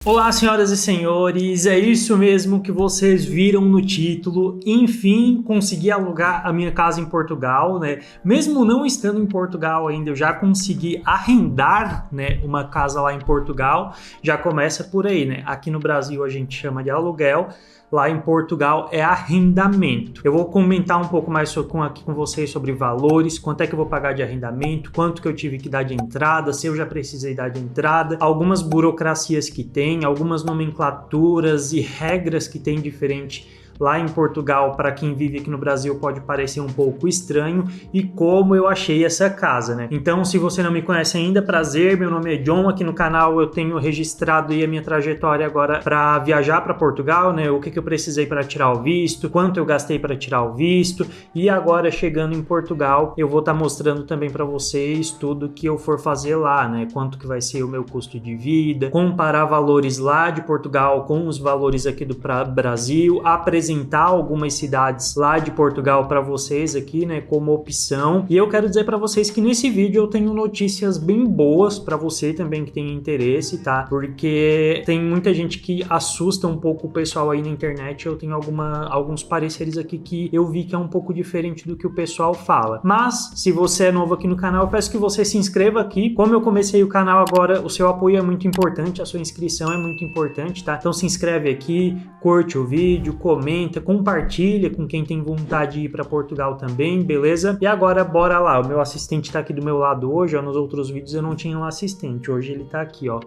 Olá, senhoras e senhores, é isso mesmo que vocês viram no título. Enfim, consegui alugar a minha casa em Portugal, né? Mesmo não estando em Portugal ainda, eu já consegui arrendar, né, uma casa lá em Portugal. Já começa por aí, né? Aqui no Brasil a gente chama de aluguel. Lá em Portugal é arrendamento. Eu vou comentar um pouco mais aqui com vocês sobre valores, quanto é que eu vou pagar de arrendamento, quanto que eu tive que dar de entrada, se eu já precisei dar de entrada, algumas burocracias que tem, algumas nomenclaturas e regras que tem diferente lá em Portugal. Para quem vive aqui no Brasil pode parecer um pouco estranho, e como eu achei essa casa, né? Então, se você não me conhece ainda, prazer, meu nome é John. Aqui no canal eu tenho registrado aí a minha trajetória agora para viajar para Portugal, né? O que eu precisei para tirar o visto, quanto eu gastei para tirar o visto, e agora chegando em Portugal eu vou estar mostrando também para vocês tudo que eu for fazer lá, né? Quanto que vai ser o meu custo de vida, comparar valores lá de Portugal com os valores aqui do Brasil, apresentar algumas cidades lá de Portugal para vocês aqui, né, como opção. E eu quero dizer para vocês que nesse vídeo eu tenho notícias bem boas para você também que tem interesse, tá? Porque tem muita gente que assusta um pouco o pessoal aí na internet. Eu tenho alguns pareceres aqui que eu vi que é um pouco diferente do que o pessoal fala. Mas, se você é novo aqui no canal, eu peço que você se inscreva aqui. Como eu comecei o canal agora, o seu apoio é muito importante, a sua inscrição é muito importante, tá? Então se inscreve aqui, curte o vídeo, comenta, compartilha com quem tem vontade de ir para Portugal também, beleza? E agora bora lá, o meu assistente tá aqui do meu lado hoje, ó. Nos outros vídeos eu não tinha um assistente, hoje ele tá aqui, ó,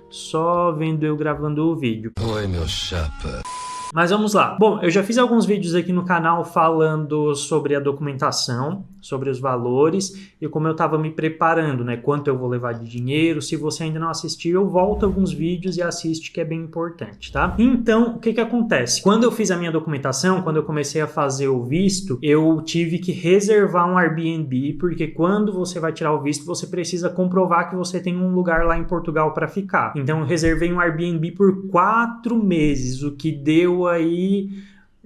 só vendo eu gravando o vídeo. Oi, meu chapa. Mas vamos lá. Bom, eu já fiz alguns vídeos aqui no canal falando sobre a documentação, sobre os valores e como eu estava me preparando, né? Quanto eu vou levar de dinheiro. Se você ainda não assistiu, eu volto alguns vídeos e assiste, que é bem importante, tá? Então, o que acontece? Quando eu fiz a minha documentação, quando eu comecei a fazer o visto, eu tive que reservar um Airbnb, porque quando você vai tirar o visto, você precisa comprovar que você tem um lugar lá em Portugal para ficar. Então, eu reservei um Airbnb por 4 meses, o que deu aí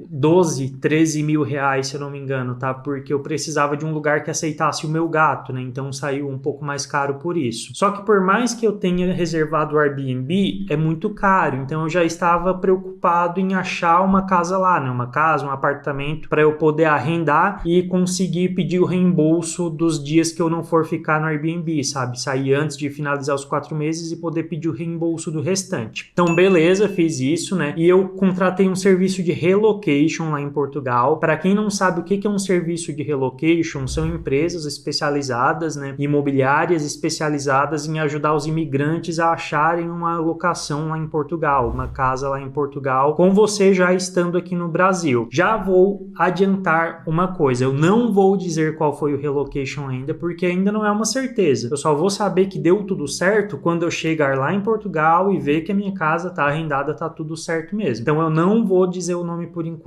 12, 13 mil reais, se eu não me engano, tá? Porque eu precisava de um lugar que aceitasse o meu gato, né? Então saiu um pouco mais caro por isso. Só que por mais que eu tenha reservado o Airbnb, é muito caro. Então eu já estava preocupado em achar uma casa lá, né? Uma casa, um apartamento para eu poder arrendar e conseguir pedir o reembolso dos dias que eu não for ficar no Airbnb, sabe? Sair antes de finalizar os 4 meses e poder pedir o reembolso do restante. Então beleza, fiz isso, né? E eu contratei um serviço de relocation lá em Portugal. Para quem não sabe o que é um serviço de relocation, são empresas especializadas, né, imobiliárias especializadas em ajudar os imigrantes a acharem uma locação lá em Portugal, uma casa lá em Portugal, com você já estando aqui no Brasil. Já vou adiantar uma coisa, eu não vou dizer qual foi o relocation ainda, porque ainda não é uma certeza. Eu só vou saber que deu tudo certo quando eu chegar lá em Portugal e ver que a minha casa tá arrendada, tá tudo certo mesmo. Então eu não vou dizer o nome por enquanto,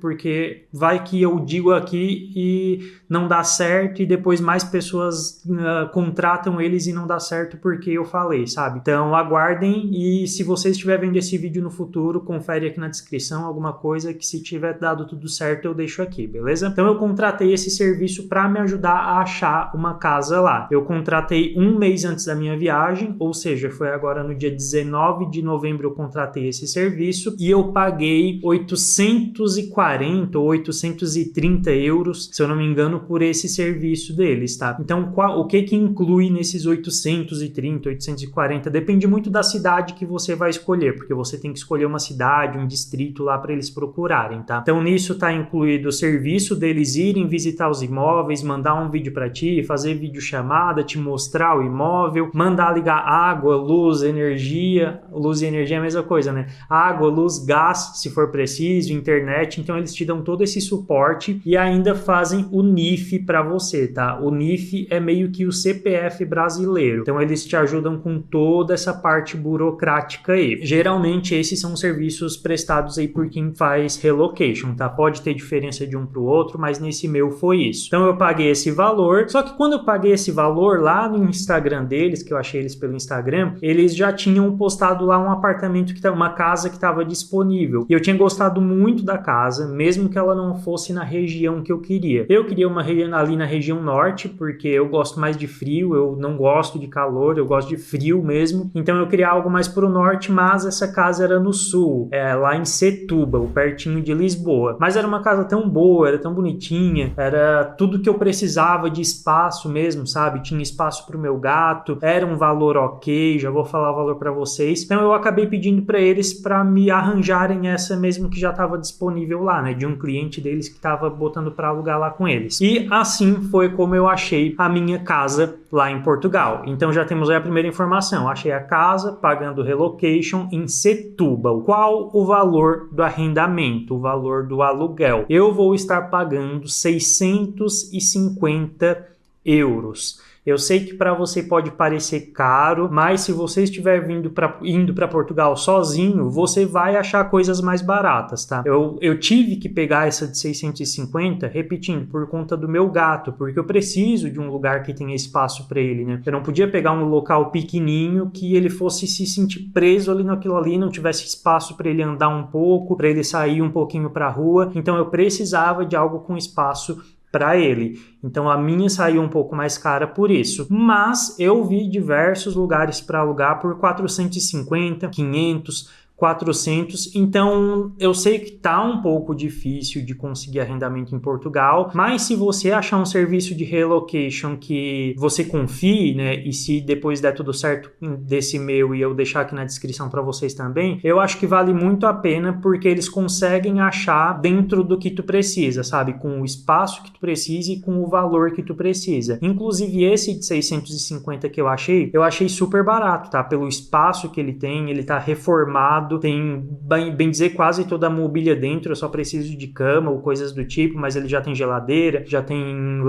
porque vai que eu digo aqui e não dá certo e depois mais pessoas contratam eles e não dá certo porque eu falei, sabe? Então aguardem, e se você estiver vendo esse vídeo no futuro, confere aqui na descrição alguma coisa que, se tiver dado tudo certo, eu deixo aqui, beleza? Então eu contratei esse serviço para me ajudar a achar uma casa lá. Eu contratei um mês antes da minha viagem, ou seja, foi agora no dia 19 de novembro eu contratei esse serviço e eu paguei 840 ou 830 euros, se eu não me engano, por esse serviço deles, tá? Então, o que inclui nesses 830, 840? Depende muito da cidade que você vai escolher, porque você tem que escolher uma cidade, um distrito lá para eles procurarem, tá? Então, nisso tá incluído o serviço deles irem visitar os imóveis, mandar um vídeo para ti, fazer videochamada, te mostrar o imóvel, mandar ligar água, luz, energia. Luz e energia é a mesma coisa, né? Água, luz, gás, se for preciso, internet. Então eles te dão todo esse suporte e ainda fazem o NIF para você, tá? O NIF é meio que o CPF brasileiro. Então eles te ajudam com toda essa parte burocrática aí. Geralmente esses são serviços prestados aí por quem faz relocation, tá? Pode ter diferença de um para o outro, mas nesse meu foi isso. Então eu paguei esse valor, só que quando eu paguei esse valor lá no Instagram deles, que eu achei eles pelo Instagram, eles já tinham postado lá um apartamento, uma casa que estava disponível. E eu tinha gostado muito muito da casa, mesmo que ela não fosse na região que eu queria. Eu queria uma região ali na região norte, porque eu gosto mais de frio, eu não gosto de calor, eu gosto de frio mesmo. Então eu queria algo mais pro norte, mas essa casa era no sul, lá em Setúbal, pertinho de Lisboa. Mas era uma casa tão boa, era tão bonitinha, era tudo que eu precisava de espaço mesmo, sabe? Tinha espaço pro meu gato, era um valor ok, já vou falar o valor para vocês. Então eu acabei pedindo para eles para me arranjarem essa mesmo que já estava disponível lá, né? De um cliente deles que estava botando para alugar lá com eles. E assim foi como eu achei a minha casa lá em Portugal. Então já temos aí a primeira informação. Achei a casa pagando relocation em Setúbal. Qual o valor do arrendamento, o valor do aluguel? Eu vou estar pagando 650 euros. Eu sei que para você pode parecer caro, mas se você estiver indo para Portugal sozinho, você vai achar coisas mais baratas, tá? Eu tive que pegar essa de 650, repetindo, por conta do meu gato, porque eu preciso de um lugar que tenha espaço para ele, né? Eu não podia pegar um local pequenininho que ele fosse se sentir preso ali naquilo ali, não tivesse espaço para ele andar um pouco, para ele sair um pouquinho para a rua. Então eu precisava de algo com espaço para ele. Então a minha saiu um pouco mais cara por isso. Mas eu vi diversos lugares para alugar por 450, 500, 400, então eu sei que tá um pouco difícil de conseguir arrendamento em Portugal, mas se você achar um serviço de relocation que você confie, né, e se depois der tudo certo desse meu e eu deixar aqui na descrição para vocês também, eu acho que vale muito a pena porque eles conseguem achar dentro do que tu precisa, sabe, com o espaço que tu precisa e com o valor que tu precisa. Inclusive esse de 650 que eu achei super barato, tá, pelo espaço que ele tá reformado, tem, bem dizer, quase toda a mobília dentro, eu só preciso de cama ou coisas do tipo, mas ele já tem geladeira, já tem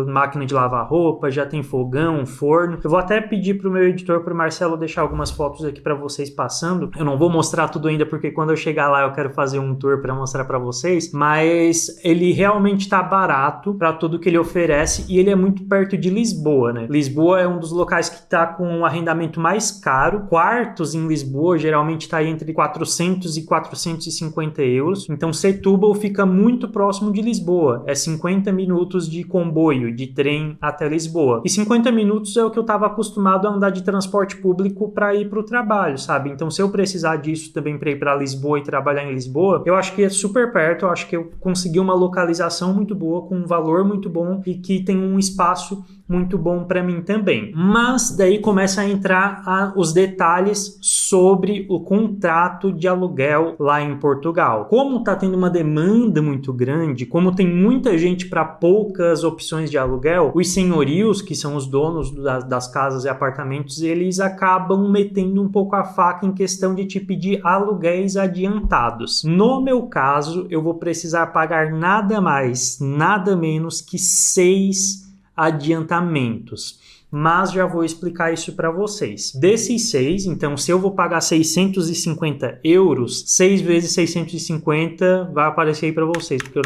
máquina de lavar roupa, já tem fogão, forno. Eu vou até pedir pro meu editor, pro Marcelo, deixar algumas fotos aqui para vocês passando. Eu não vou mostrar tudo ainda, porque quando eu chegar lá eu quero fazer um tour para mostrar para vocês, mas ele realmente tá barato para tudo que ele oferece e ele é muito perto de Lisboa, né? Lisboa é um dos locais que tá com um arrendamento mais caro. Quartos em Lisboa geralmente tá entre 400 e 450 euros. Então Setúbal fica muito próximo de Lisboa. É 50 minutos de comboio, de trem até Lisboa. E 50 minutos é o que eu estava acostumado a andar de transporte público para ir para o trabalho, sabe? Então se eu precisar disso também para ir para Lisboa e trabalhar em Lisboa, eu acho que é super perto. Eu acho que eu consegui uma localização muito boa, com um valor muito bom e que tem um espaço muito bom para mim também. Mas daí começa a entrar os detalhes sobre o contrato de aluguel lá em Portugal. Como está tendo uma demanda muito grande, como tem muita gente para poucas opções de aluguel, os senhorios, que são os donos das casas e apartamentos, eles acabam metendo um pouco a faca em questão de te pedir aluguéis adiantados. No meu caso, eu vou precisar pagar nada mais, nada menos que 6 adiantamentos, mas já vou explicar isso para vocês. Desses 6, então se eu vou pagar 650 euros, 6 vezes 650 vai aparecer aí para vocês, porque eu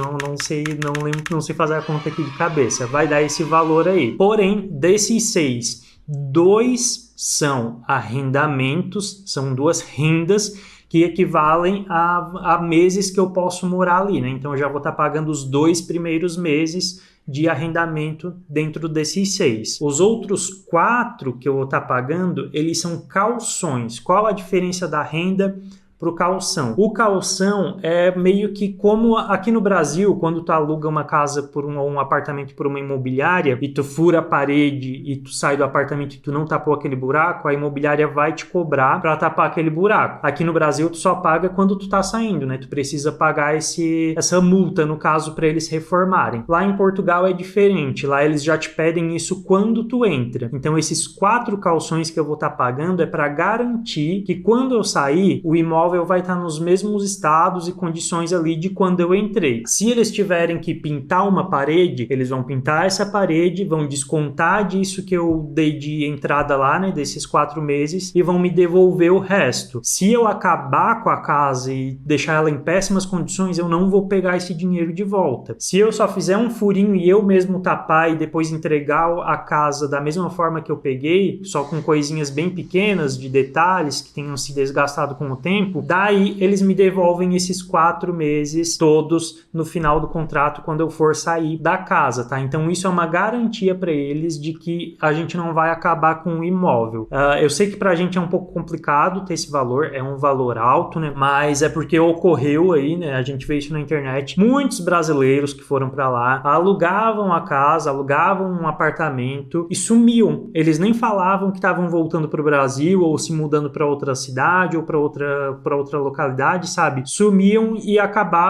não sei fazer a conta aqui de cabeça, vai dar esse valor aí. Porém, desses 6, 2 são arrendamentos, são 2 rendas que equivalem a meses que eu posso morar ali, né? Então eu já vou estar pagando os 2 primeiros meses de arrendamento dentro desses 6. Os outros 4 que eu vou estar pagando, eles são calções. Qual a diferença da renda para o calção? O calção é meio que como aqui no Brasil, quando tu aluga uma casa por um apartamento por uma imobiliária e tu fura a parede e tu sai do apartamento e tu não tapou aquele buraco, a imobiliária vai te cobrar para tapar aquele buraco. Aqui no Brasil tu só paga quando tu tá saindo, né? Tu precisa pagar essa multa, no caso, para eles reformarem. Lá em Portugal é diferente, lá eles já te pedem isso quando tu entra. Então esses 4 calções que eu vou estar pagando é para garantir que quando eu sair, o imóvel vai estar nos mesmos estados e condições ali de quando eu entrei. Se eles tiverem que pintar uma parede, eles vão pintar essa parede, vão descontar disso que eu dei de entrada lá, né, desses 4 meses, e vão me devolver o resto. Se eu acabar com a casa e deixar ela em péssimas condições, eu não vou pegar esse dinheiro de volta. Se eu só fizer um furinho e eu mesmo tapar e depois entregar a casa da mesma forma que eu peguei, só com coisinhas bem pequenas, de detalhes que tenham se desgastado com o tempo, daí eles me devolvem esses 4 meses todos no final do contrato quando eu for sair da casa, tá? Então isso é uma garantia para eles de que a gente não vai acabar com o imóvel. Eu sei que pra gente é um pouco complicado ter esse valor, é um valor alto, né? Mas é porque ocorreu aí, né? A gente vê isso na internet. Muitos brasileiros que foram para lá alugavam a casa, alugavam um apartamento e sumiam. Eles nem falavam que estavam voltando para o Brasil ou se mudando para outra cidade ou para outra localidade, sabe? Sumiam e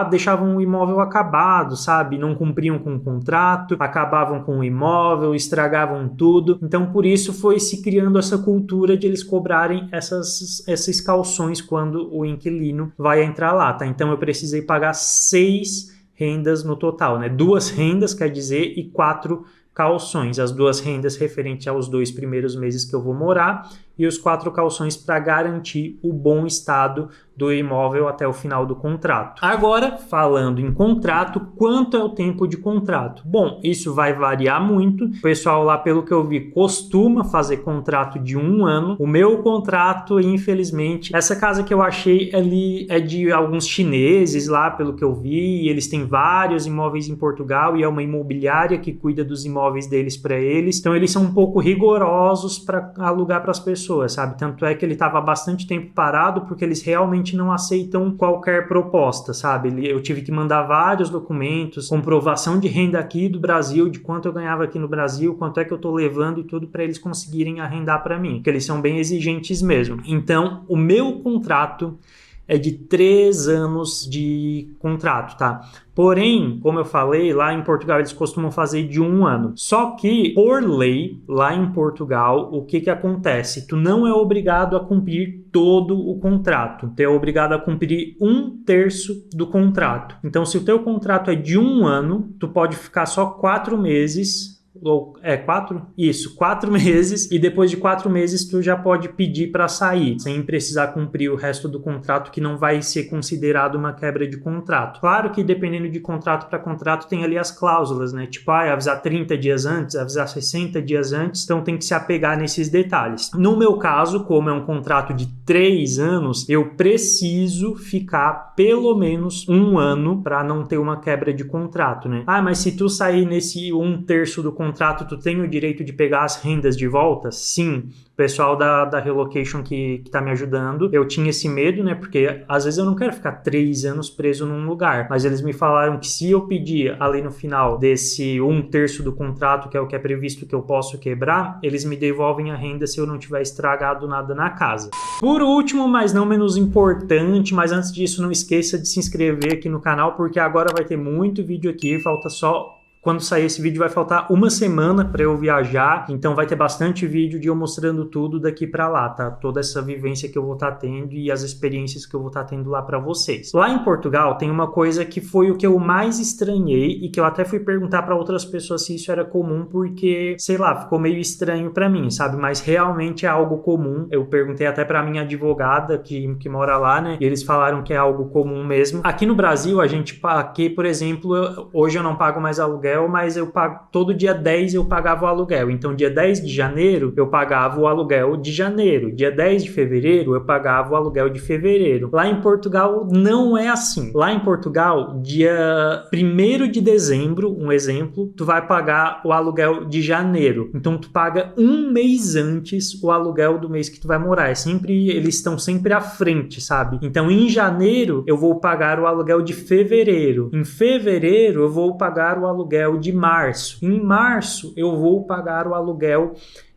deixavam o imóvel acabado, sabe? Não cumpriam com o contrato, acabavam com o imóvel, estragavam tudo. Então, por isso foi se criando essa cultura de eles cobrarem essas cauções quando o inquilino vai entrar lá, tá? Então, eu precisei pagar 6 rendas no total, né? 2 rendas, quer dizer, e 4 calções. As 2 rendas referente aos 2 primeiros meses que eu vou morar e os 4 calções para garantir o bom estado do imóvel até o final do contrato. Agora, falando em contrato, quanto é o tempo de contrato? Bom, isso vai variar muito. O pessoal lá, pelo que eu vi, costuma fazer contrato de 1 ano. O meu contrato, infelizmente, essa casa que eu achei ali é de alguns chineses lá, pelo que eu vi, e eles têm vários imóveis em Portugal e é uma imobiliária que cuida dos imóveis deles para eles. Então, eles são um pouco rigorosos para alugar para as pessoas, sabe? Tanto é que ele estava bastante tempo parado porque eles realmente não aceitam qualquer proposta, sabe? Eu tive que mandar vários documentos, comprovação de renda aqui do Brasil, de quanto eu ganhava aqui no Brasil, quanto é que eu tô levando e tudo para eles conseguirem arrendar para mim, porque eles são bem exigentes mesmo. Então, o meu contrato é de 3 anos de contrato, tá? Porém, como eu falei, lá em Portugal eles costumam fazer de 1 ano. Só que, por lei, lá em Portugal, o que acontece? Tu não é obrigado a cumprir todo o contrato. Tu é obrigado a cumprir 1/3 do contrato. Então, se o teu contrato é de 1 ano, tu pode ficar só 4 meses... ou 4 meses, e depois de 4 meses tu já pode pedir para sair, sem precisar cumprir o resto do contrato, que não vai ser considerado uma quebra de contrato. Claro que dependendo de contrato para contrato tem ali as cláusulas, né? Tipo, avisar 30 dias antes, avisar 60 dias antes, então tem que se apegar nesses detalhes. No meu caso, como é um contrato de 3 anos, eu preciso ficar pelo menos 1 ano para não ter uma quebra de contrato, né? Mas se tu sair nesse 1/3 do contrato, tu tem o direito de pegar as rendas de volta? Sim. O pessoal da Relocation que tá me ajudando, eu tinha esse medo, né? Porque às vezes eu não quero ficar 3 anos preso num lugar, mas eles me falaram que se eu pedir ali no final desse 1/3 do contrato, que é o que é previsto que eu posso quebrar, eles me devolvem a renda se eu não tiver estragado nada na casa. Por último, mas não menos importante, mas antes disso, não esqueça de se inscrever aqui no canal, porque agora vai ter muito vídeo aqui, falta só... Quando sair esse vídeo vai faltar 1 semana para eu viajar, então vai ter bastante vídeo de eu mostrando tudo daqui para lá, tá? Toda essa vivência que eu vou estar tendo e as experiências que eu vou estar tendo lá para vocês. Lá em Portugal tem uma coisa que foi o que eu mais estranhei e que eu até fui perguntar para outras pessoas se isso era comum, porque, sei lá, ficou meio estranho para mim, sabe? Mas realmente é algo comum. Eu perguntei até para minha advogada que mora lá, né? E eles falaram que é algo comum mesmo. Aqui no Brasil, aqui, por exemplo, hoje eu não pago mais aluguel, mas eu pago todo dia 10 eu pagava o aluguel. Então, dia 10 de janeiro eu pagava o aluguel de janeiro. Dia 10 de fevereiro eu pagava o aluguel de fevereiro. Lá em Portugal não é assim. Lá em Portugal, dia 1º de dezembro, um exemplo, tu vai pagar o aluguel de janeiro. Então, tu paga 1 mês antes o aluguel do mês que tu vai morar. Eles estão sempre à frente, sabe? Então, em janeiro eu vou pagar o aluguel de fevereiro. Em fevereiro eu vou pagar o aluguel de março. Em março eu vou pagar o aluguel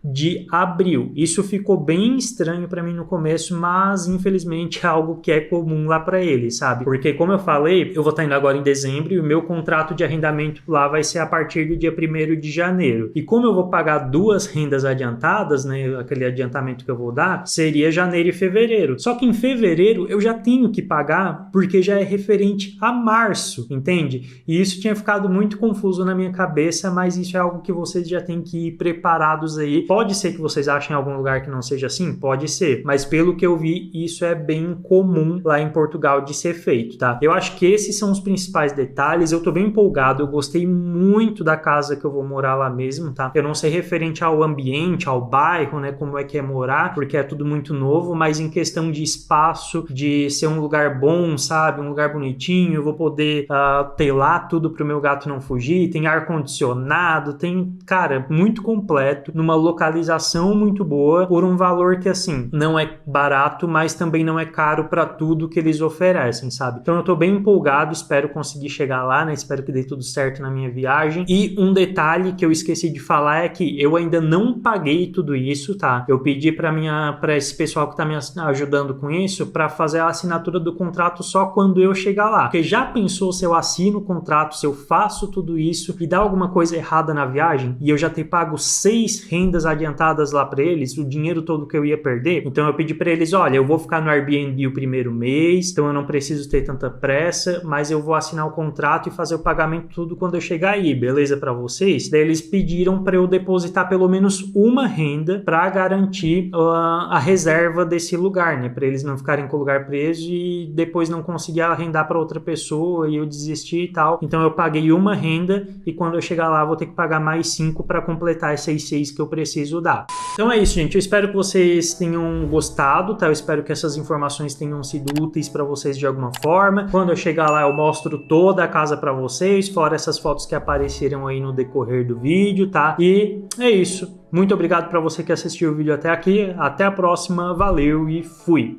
de abril. Isso ficou bem estranho para mim no começo, mas infelizmente é algo que é comum lá para eles, sabe? Porque, como eu falei, eu vou estar indo agora em dezembro e o meu contrato de arrendamento lá vai ser a partir do dia 1º de janeiro. E como eu vou pagar 2 rendas adiantadas, né, aquele adiantamento que eu vou dar, seria janeiro e fevereiro. Só que em fevereiro eu já tenho que pagar porque já é referente a março, entende? E isso tinha ficado muito confuso na minha cabeça, mas isso é algo que vocês já têm que ir preparados aí. Pode ser que vocês achem em algum lugar que não seja assim? Pode ser, mas pelo que eu vi, isso é bem comum lá em Portugal de ser feito, tá? Eu acho que esses são os principais detalhes. Eu tô bem empolgado, eu gostei muito da casa que eu vou morar lá mesmo, tá? Eu não sei referente ao ambiente, ao bairro, né, como é que é morar, porque é tudo muito novo, mas em questão de espaço, de ser um lugar bom, sabe? Um lugar bonitinho, eu vou poder ter lá tudo pro meu gato não fugir, tem ar-condicionado, tem, cara, muito completo, numa localização muito boa, por um valor que, assim, não é barato, mas também não é caro para tudo que eles oferecem, sabe? Então eu tô bem empolgado, espero conseguir chegar lá, né? Espero que dê tudo certo na minha viagem. E um detalhe que eu esqueci de falar é que eu ainda não paguei tudo isso, tá? Eu pedi para esse pessoal que tá me ajudando com isso para fazer a assinatura do contrato só quando eu chegar lá. Porque já pensou se eu assino o contrato, se eu faço tudo isso e dá alguma coisa errada na viagem e eu já ter pago 6 rendas adiantadas lá para eles, o dinheiro todo que eu ia perder? Então eu pedi para eles, olha, eu vou ficar no Airbnb o primeiro mês, então eu não preciso ter tanta pressa, mas eu vou assinar o contrato e fazer o pagamento tudo quando eu chegar aí, beleza para vocês? Daí eles pediram para eu depositar pelo menos uma renda para garantir a reserva desse lugar, né? Para eles não ficarem com o lugar preso e depois não conseguir arrendar para outra pessoa e eu desistir e tal. Então eu paguei uma renda e quando eu chegar lá vou ter que pagar mais 5 para completar essas 6 que eu preciso dar. Então é isso, gente. Eu espero que vocês tenham gostado, tá? Eu espero que essas informações tenham sido úteis para vocês de alguma forma. Quando eu chegar lá eu mostro toda a casa para vocês, fora essas fotos que apareceram aí no decorrer do vídeo, tá? E é isso. Muito obrigado para você que assistiu o vídeo até aqui. Até a próxima. Valeu e fui!